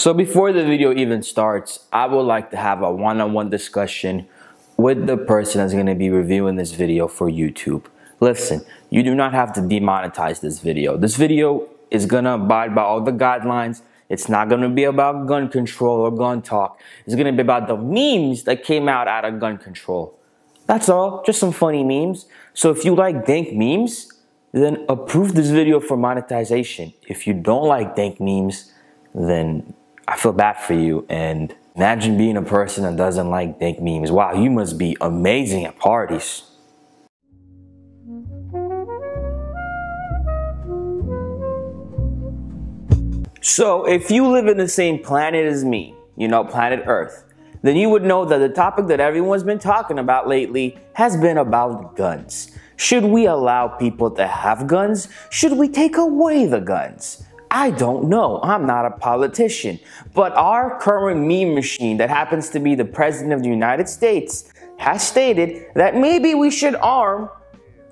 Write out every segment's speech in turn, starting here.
So before the video even starts, I would like to have a one-on-one discussion with the person that's going to be reviewing this video for YouTube. Listen, you do not have to demonetize this video. This video is going to abide by all the guidelines. It's not going to be about gun control or gun talk. It's going to be about the memes that came out of gun control. That's all, just some funny memes. So if you like dank memes, then approve this video for monetization. If you don't like dank memes, then I feel bad for you. And imagine being a person that doesn't like dank memes. Wow, you must be amazing at parties. So if you live in the same planet as me, you know, planet Earth, then you would know that the topic that everyone's been talking about lately has been about guns. Should we allow people to have guns? Should we take away the guns? I don't know. I'm not a politician. But our current meme machine that happens to be the President of the United States has stated that maybe we should arm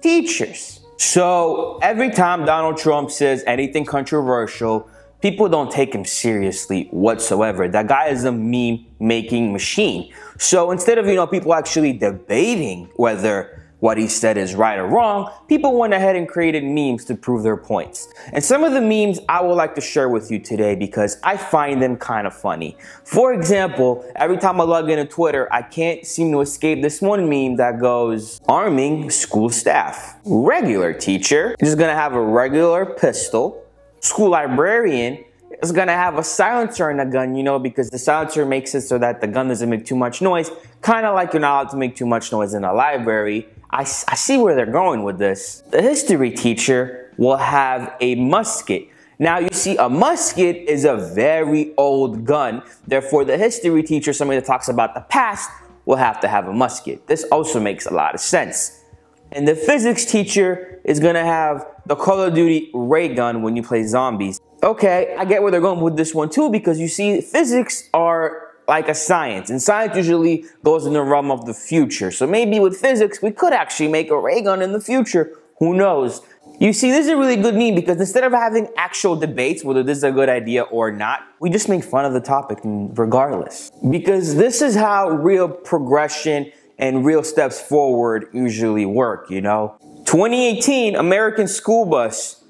teachers. So every time Donald Trump says anything controversial, people don't take him seriously whatsoever. That guy is a meme-making machine. So instead of, people actually debating whether what he said is right or wrong, people went ahead and created memes to prove their points. And some of the memes I would like to share with you today because I find them kind of funny. For example, every time I log into Twitter, I can't seem to escape this one meme that goes, arming school staff. Regular teacher is gonna have a regular pistol. School librarian is gonna have a silencer in the gun, because the silencer makes it so that the gun doesn't make too much noise. Kind of like you're not allowed to make too much noise in a library. I see where they're going with this. The history teacher will have a musket. Now you see, a musket is a very old gun. Therefore, the history teacher, somebody that talks about the past, will have to have a musket. This also makes a lot of sense. And the physics teacher is gonna have the Call of Duty ray gun when you play zombies. Okay, I get where they're going with this one too, because you see, physics are like a science, and science usually goes in the realm of the future. So maybe with physics, we could actually make a ray gun in the future. Who knows? You see, this is a really good meme because instead of having actual debates whether this is a good idea or not, we just make fun of the topic regardless. Because this is how real progression and real steps forward usually work, 2018 American school bus.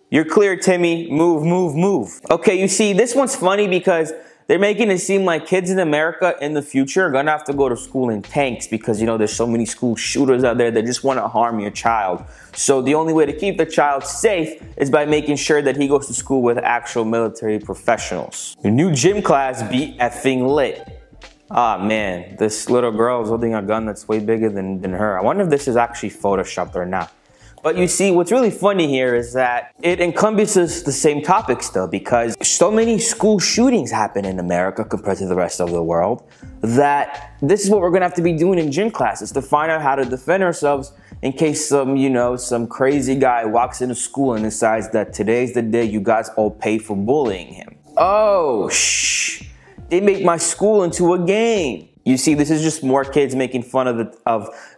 You're clear, Timmy. Move, move, move. Okay, you see, this one's funny because they're making it seem like kids in America in the future are gonna have to go to school in tanks because, there's so many school shooters out there that just want to harm your child. So the only way to keep the child safe is by making sure that he goes to school with actual military professionals. Your new gym class be effing lit. Ah, man, this little girl is holding a gun that's way bigger than her. I wonder if this is actually photoshopped or not. But you see, what's really funny here is that it encompasses the same topic still, because so many school shootings happen in America compared to the rest of the world that this is what we're gonna have to be doing in gym classes to find out how to defend ourselves in case some crazy guy walks into school and decides that today's the day you guys all pay for bullying him. Oh, they make my school into a game. You see, this is just more kids making fun of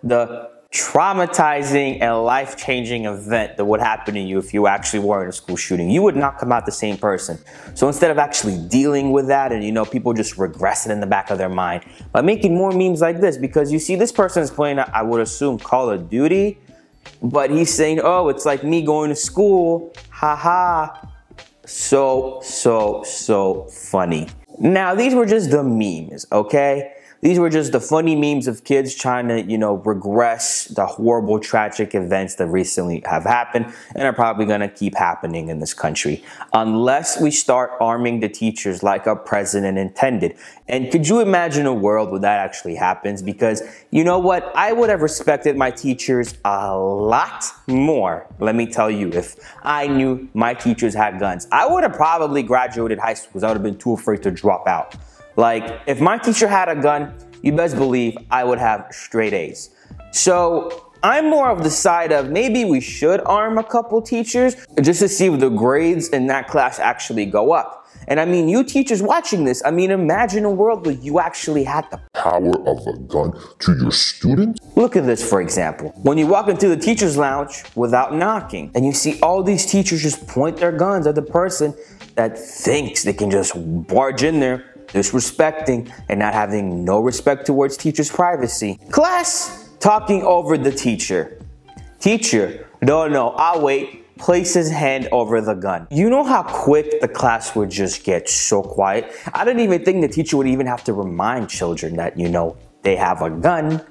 the traumatizing and life-changing event that would happen to you if you actually were in a school shooting. You would not come out the same person. So instead of actually dealing with that and, people just regress it in the back of their mind by making more memes like this, because you see, this person is playing, I would assume, Call of Duty, but he's saying, oh, it's like me going to school. Haha. So funny. Now, these were just the memes, okay? These were just the funny memes of kids trying to, regress the horrible, tragic events that recently have happened and are probably going to keep happening in this country unless we start arming the teachers like our president intended. And could you imagine a world where that actually happens? Because you know what? I would have respected my teachers a lot more, let me tell you, if I knew my teachers had guns. I would have probably graduated high school because I would have been too afraid to drop out. Like, if my teacher had a gun, you best believe I would have straight A's. So I'm more of the side of maybe we should arm a couple teachers just to see if the grades in that class actually go up. And I mean, you teachers watching this, imagine a world where you actually had the power of a gun to your students. Look at this, for example. When you walk into the teacher's lounge without knocking, and you see all these teachers just point their guns at the person that thinks they can just barge in there, disrespecting and not having no respect towards teachers' privacy. Class talking over the teacher. Teacher, no, I'll wait. Place his hand over the gun. You know how quick the class would just get so quiet? I don't even think the teacher would even have to remind children that, you know, they have a gun.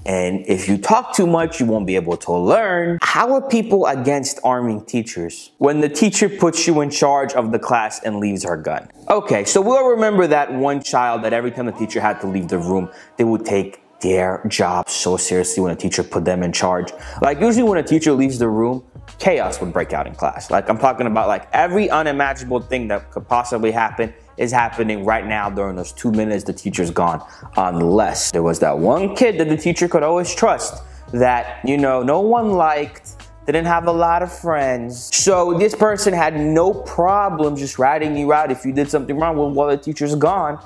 And if you talk too much, you won't be able to learn. How are people against arming teachers when the teacher puts you in charge of the class and leaves her gun? Okay, so we'll remember that one child that every time the teacher had to leave the room, they would take their job so seriously when a teacher put them in charge. Like usually when a teacher leaves the room, chaos would break out in class. Like I'm talking about like every unimaginable thing that could possibly happen is happening right now during those 2 minutes the teacher's gone. Unless there was that one kid that the teacher could always trust that, you know, no one liked, didn't have a lot of friends. So this person had no problem just ratting you out if you did something wrong while the teacher's gone.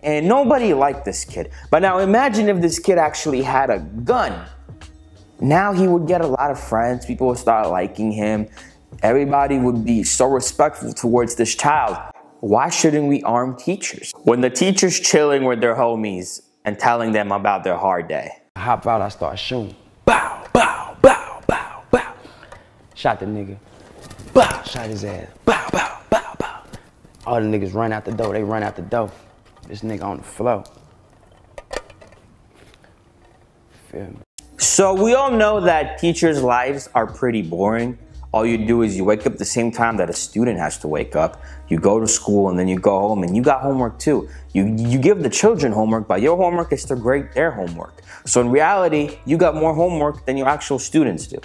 And nobody liked this kid. But now imagine if this kid actually had a gun. Now he would get a lot of friends. People would start liking him. Everybody would be so respectful towards this child. Why shouldn't we arm teachers? When the teacher's chilling with their homies and telling them about their hard day. I hop out, I start shooting. Bow, bow, bow, bow, bow. Shot the nigga. Bow, shot his ass. Bow, bow, bow, bow. All the niggas run out the door, they run out the door. This nigga on the floor. Feel me? So we all know that teachers' lives are pretty boring. All you do is you wake up the same time that a student has to wake up. You go to school and then you go home and you got homework too. You give the children homework, but your homework is to grade their homework. So in reality, you got more homework than your actual students do.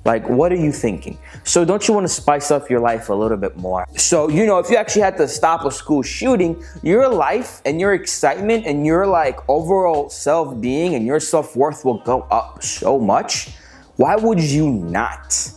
Like, what are you thinking? So don't you want to spice up your life a little bit more? So, you know, if you actually had to stop a school shooting, your life and your excitement and your like overall self-being and your self-worth will go up so much. Why would you not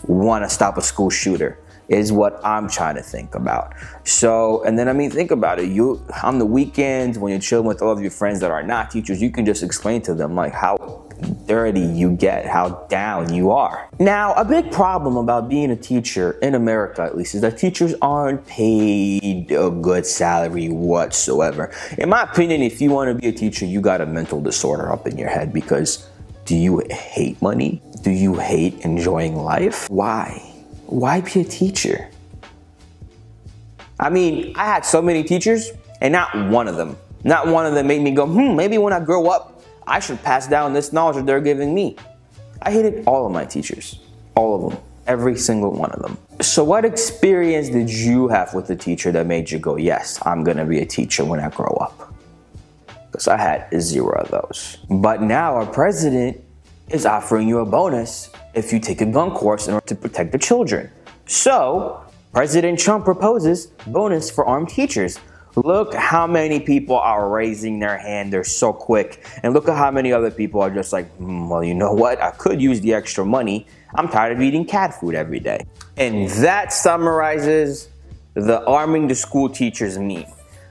want to stop a school shooter is what I'm trying to think about. So, and then I mean, think about it. You, on the weekends when you're chilling with all of your friends that are not teachers, you can just explain to them like how dirty you get, how down you are. Now, a big problem about being a teacher, in America at least, is that teachers aren't paid a good salary whatsoever. In my opinion, if you want to be a teacher, you got a mental disorder up in your head, because do you hate money? Do you hate enjoying life? Why? Why be a teacher? I mean, I had so many teachers and not one of them made me go, maybe when I grow up, I should pass down this knowledge that they're giving me. I hated all of my teachers, all of them, every single one of them. So what experience did you have with a teacher that made you go, yes, I'm gonna be a teacher when I grow up? Because I had 0 of those. But now our president is offering you a bonus if you take a gun course in order to protect the children. So President Trump proposes bonus for armed teachers. Look how many people are raising their hand. They're so quick. And look at how many other people are just like, well, you know what? I could use the extra money. I'm tired of eating cat food every day. And that summarizes the arming the school teachers meme.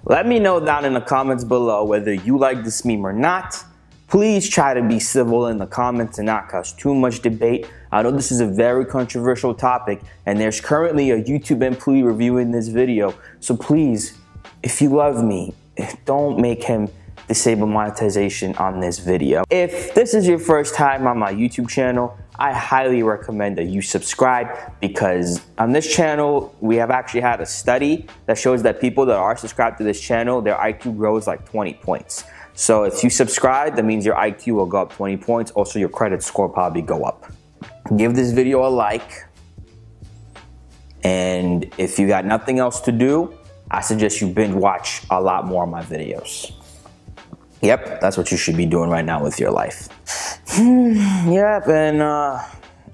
Let me know down in the comments below whether you like this meme or not. Please try to be civil in the comments and not cause too much debate. I know this is a very controversial topic, and there's currently a YouTube employee reviewing this video. So please, if you love me, don't make him disable monetization on this video. If this is your first time on my YouTube channel, I highly recommend that you subscribe, because on this channel, we have actually had a study that shows that people that are subscribed to this channel, their IQ grows like 20 points. So if you subscribe, that means your IQ will go up 20 points. Also, your credit score will probably go up. Give this video a like. And if you got nothing else to do, I suggest you binge watch a lot more of my videos. Yep, that's what you should be doing right now with your life. Yep, and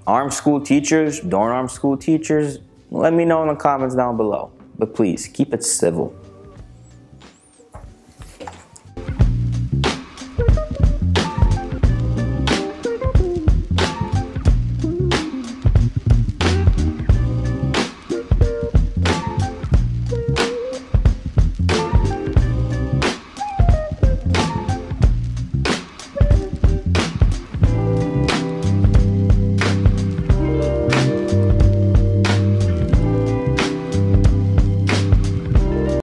arm school teachers, don't arm school teachers, let me know in the comments down below. But please, keep it civil.